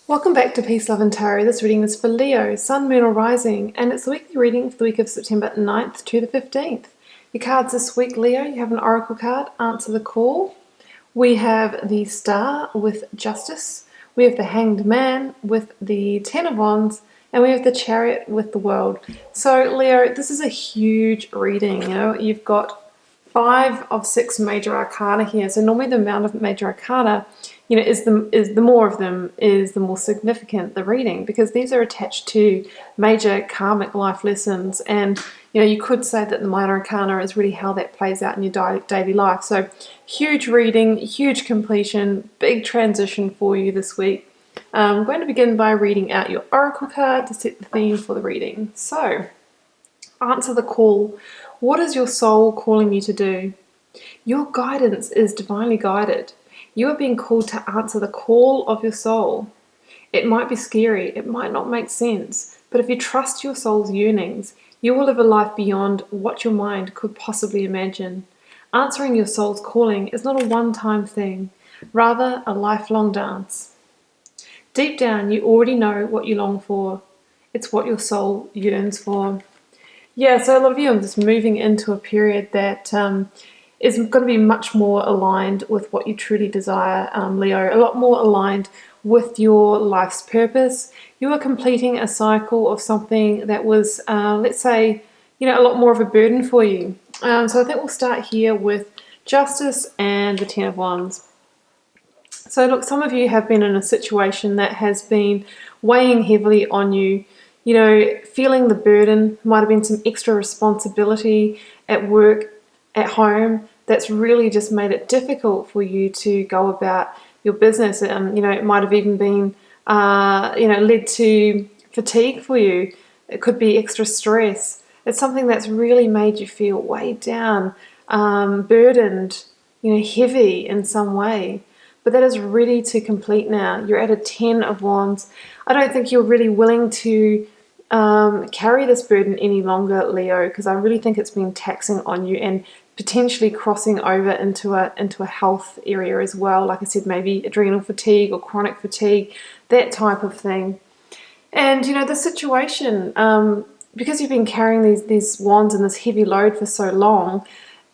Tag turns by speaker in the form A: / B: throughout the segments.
A: Welcome back to Peace, Love and Tarot. This reading is for Leo, Sun, Moon or Rising, and it's the weekly reading for the week of September 9th to the 15th. Your cards this week, Leo, you have an Oracle card, Answer the Call. We have the Star with Justice. We have the Hanged Man with the Ten of Wands. And we have the Chariot with the World. So, Leo, this is a huge reading. You've got 5 of 6 major arcana here. So normally the amount of major arcana, is the more of them is the more significant the reading, because these are attached to major karmic life lessons. And you could say that the minor arcana is really how that plays out in your daily life. So huge reading, huge completion, big transition for you this week. I'm going to begin by reading out your oracle card to set the theme for the reading. So, answer the call. What is your soul calling you to do? Your guidance is divinely guided. You are being called to answer the call of your soul. It might be scary, it might not make sense, but if you trust your soul's yearnings, you will live a life beyond what your mind could possibly imagine. Answering your soul's calling is not a one-time thing, rather a lifelong dance. Deep down, you already know what you long for. It's what your soul yearns for. Yeah, so a lot of you are just moving into a period that is going to be much more aligned with what you truly desire, Leo. A lot more aligned with your life's purpose. You are completing a cycle of something that was, let's say, a lot more of a burden for you. So I think we'll start here with Justice and the Ten of Wands. So look, some of you have been in a situation that has been weighing heavily on you, feeling the burden. Might have been some extra responsibility at work, at home, that's really just made it difficult for you to go about your business. It might have even been, led to fatigue for you. It could be extra stress. It's something that's really made you feel weighed down, burdened, heavy in some way. But that is ready to complete now. You're at a 10 of Wands. I don't think you're really willing to carry this burden any longer, Leo, because I really think it's been taxing on you and potentially crossing over into a health area as well. Like I said, maybe adrenal fatigue or chronic fatigue, that type of thing. And the situation, because you've been carrying these wands and this heavy load for so long,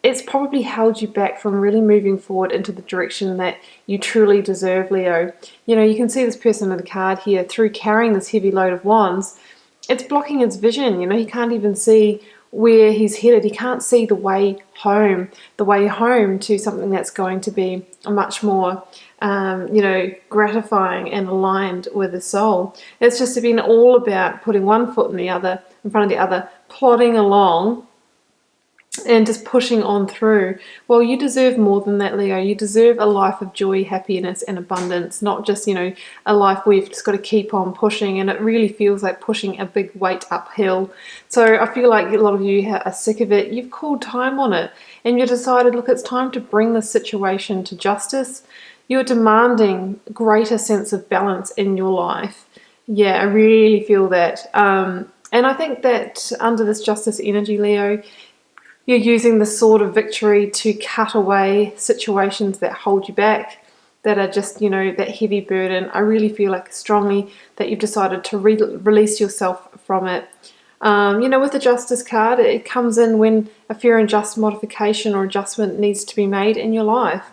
A: it's probably held you back from really moving forward into the direction that you truly deserve, Leo. You can see this person in the card here, through carrying this heavy load of wands, it's blocking his vision. He can't even see where he's headed. He can't see the way home to something that's going to be much more, gratifying and aligned with his soul. It's just been all about putting one foot in front of the other, plodding along, and just pushing on through. Well, you deserve more than that, Leo. You deserve a life of joy, happiness, and abundance, not just, a life where you've just got to keep on pushing, and it really feels like pushing a big weight uphill. So I feel like a lot of you are sick of it. You've called time on it, and you decided, look, it's time to bring this situation to justice. You're demanding a greater sense of balance in your life. Yeah, I really feel that. And I think that under this justice energy, Leo, you're using the sword of victory to cut away situations that hold you back, that are just, that heavy burden. I really feel like strongly that you've decided to release yourself from it. With the Justice card, it comes in when a fair and just modification or adjustment needs to be made in your life.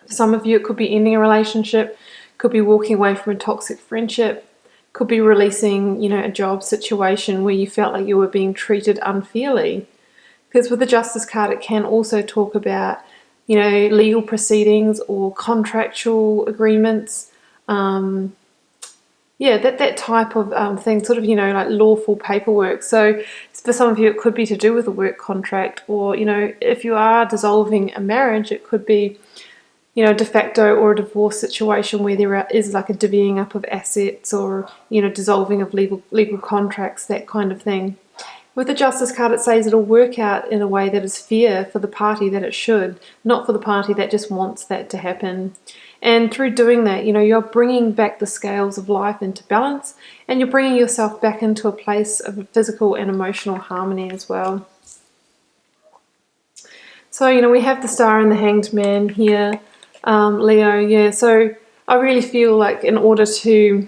A: For some of you, it could be ending a relationship, could be walking away from a toxic friendship, could be releasing, a job situation where you felt like you were being treated unfairly. Because with the Justice card, it can also talk about, legal proceedings or contractual agreements. That type of thing, sort of, like lawful paperwork. So for some of you, it could be to do with a work contract, or, if you are dissolving a marriage, it could be, de facto or a divorce situation where there is like a divvying up of assets, or, dissolving of legal contracts, that kind of thing. With the Justice card, it says it'll work out in a way that is fair for the party that it should, not for the party that just wants that to happen. And through doing that, you're bringing back the scales of life into balance, and you're bringing yourself back into a place of physical and emotional harmony as well. So, we have the Star and the Hanged Man here, Leo. Yeah, so I really feel like in order to,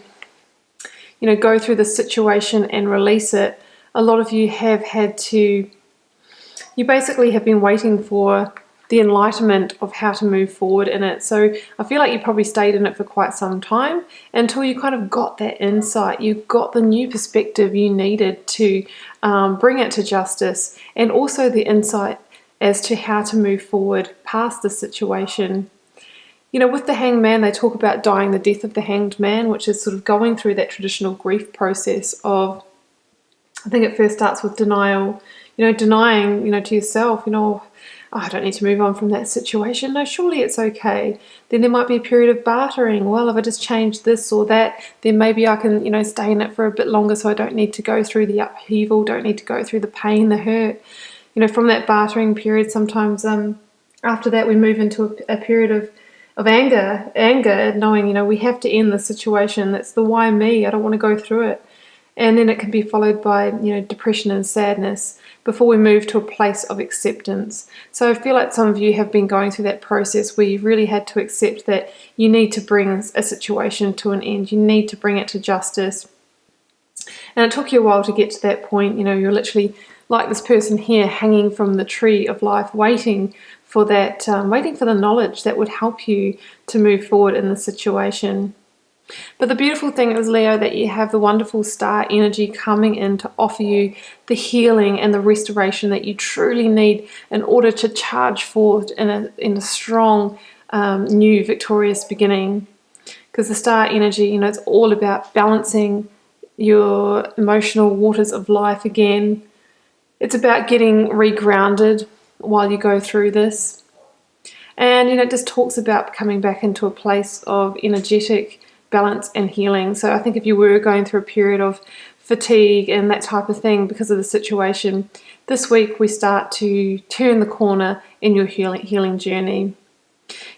A: go through the situation and release it, a lot of you have had to, you basically have been waiting for the enlightenment of how to move forward in it. So I feel like you probably stayed in it for quite some time until you kind of got that insight. You got the new perspective you needed to bring it to justice, and also the insight as to how to move forward past the situation. With the hanged man, they talk about dying the death of the hanged man, which is sort of going through that traditional grief process of, I think it first starts with denial, denying, to yourself, oh, I don't need to move on from that situation. No, surely it's okay. Then there might be a period of bartering. Well, if I just change this or that, then maybe I can, stay in it for a bit longer so I don't need to go through the upheaval, don't need to go through the pain, the hurt. From that bartering period, sometimes after that we move into a period of anger, knowing, we have to end the situation. That's the why me. I don't want to go through it. And then it can be followed by, depression and sadness before we move to a place of acceptance. So I feel like some of you have been going through that process where you've really had to accept that you need to bring a situation to an end. You need to bring it to justice. And it took you a while to get to that point. You're literally like this person here hanging from the tree of life, waiting for that, waiting for the knowledge that would help you to move forward in the situation. But the beautiful thing is, Leo, that you have the wonderful star energy coming in to offer you the healing and the restoration that you truly need in order to charge forward in a strong, new, victorious beginning. Because the star energy, it's all about balancing your emotional waters of life again. It's about getting regrounded while you go through this. And, it just talks about coming back into a place of energetic balance and healing. So I think if you were going through a period of fatigue and that type of thing because of the situation, this week we start to turn the corner in your healing journey.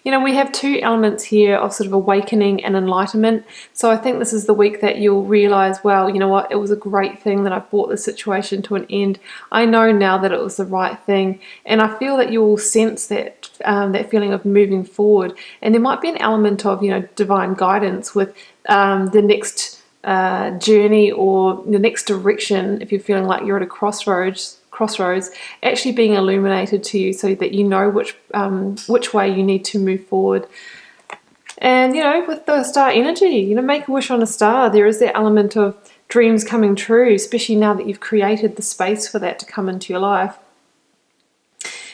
A: We have two elements here of sort of awakening and enlightenment. So I think this is the week that you'll realize, well, you know what, it was a great thing that I brought the situation to an end. I know now that it was the right thing. And I feel that you will sense that that feeling of moving forward. And there might be an element of, divine guidance with the next journey or the next direction, if you're feeling like you're at a crossroads actually being illuminated to you so that you know which way you need to move forward. And with the star energy, make a wish on a star. There is that element of dreams coming true, especially now that you've created the space for that to come into your life.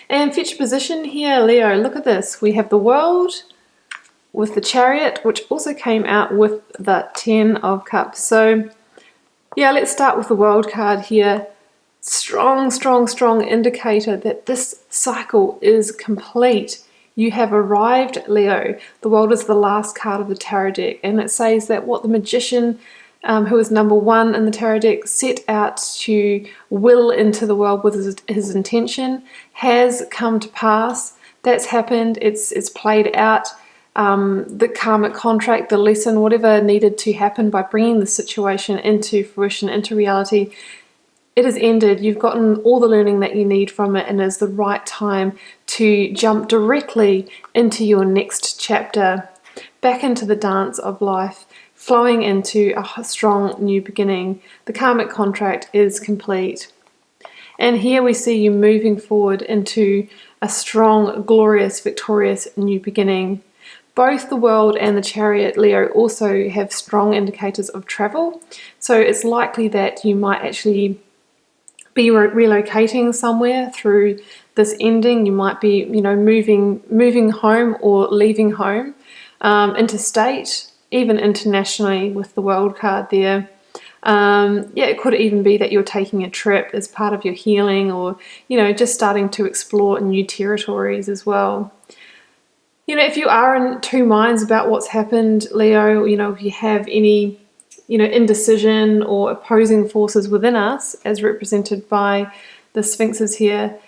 A: And fetch position here, Leo, look at this. We have the World with the Chariot, which also came out with the 10 of Cups. So yeah, let's start with the World card here. Strong indicator that this cycle is complete. You have arrived, Leo. The World is the last card of the tarot deck, and it says that what the Magician, who is number 1 in the tarot deck, set out to will into the world with his intention, has come to pass. That's happened. It's played out. The karmic contract, the lesson, whatever needed to happen by bringing the situation into fruition, into reality, it has ended. You've gotten all the learning that you need from it, and it's the right time to jump directly into your next chapter, back into the dance of life, flowing into a strong new beginning. The karmic contract is complete. And here we see you moving forward into a strong, glorious, victorious new beginning. Both the World and the Chariot, Leo, also have strong indicators of travel. So it's likely that you might actually be relocating somewhere through this ending. You might be, moving home or leaving home, interstate, even internationally with the World card there. It could even be that you're taking a trip as part of your healing, or, just starting to explore new territories as well. If you are in two minds about what's happened, Leo, if you have any indecision or opposing forces within us, as represented by the sphinxes here,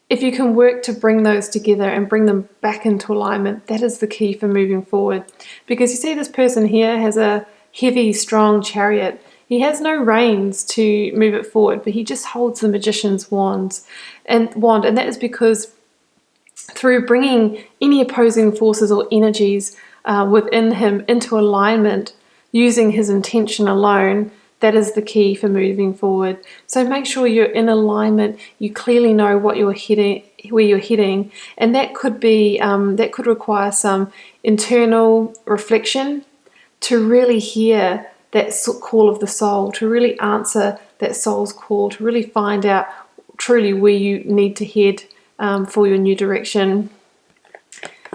A: if you can work to bring those together and bring them back into alignment, that is the key for moving forward. Because you see this person here has a heavy, strong chariot. He has no reins to move it forward, but he just holds the Magician's wand. And that is because through bringing any opposing forces or energies within him into alignment using his intention alone, that is the key for moving forward. So make sure you're in alignment, you clearly know what you're heading, where you're heading, and that could be that could require some internal reflection to really hear that call of the soul, to really answer that soul's call, to really find out truly where you need to head for your new direction.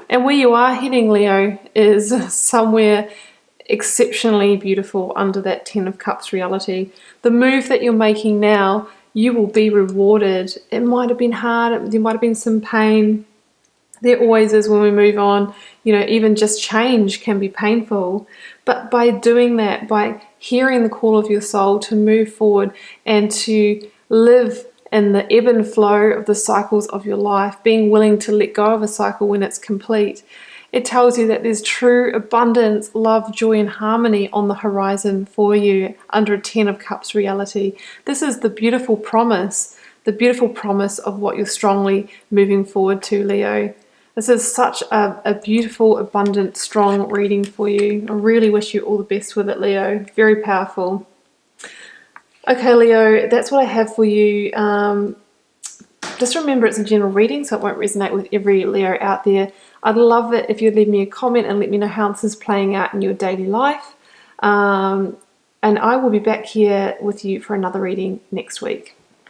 A: And where you are heading, Leo, is somewhere exceptionally beautiful under that Ten of Cups reality. The move that you're making now, you will be rewarded. It might have been hard, there might have been some pain. There always is when we move on. You know, even just change can be painful. But by doing that, by hearing the call of your soul to move forward and to live in the ebb and flow of the cycles of your life, being willing to let go of a cycle when it's complete, it tells you that there's true abundance, love, joy, and harmony on the horizon for you under a Ten of Cups reality. This is the beautiful promise of what you're strongly moving forward to, Leo. This is such a beautiful, abundant, strong reading for you. I really wish you all the best with it, Leo. Very powerful. Okay, Leo, that's what I have for you. Just remember it's a general reading, so it won't resonate with every Leo out there. I'd love it if you'd leave me a comment and let me know how this is playing out in your daily life. And I will be back here with you for another reading next week.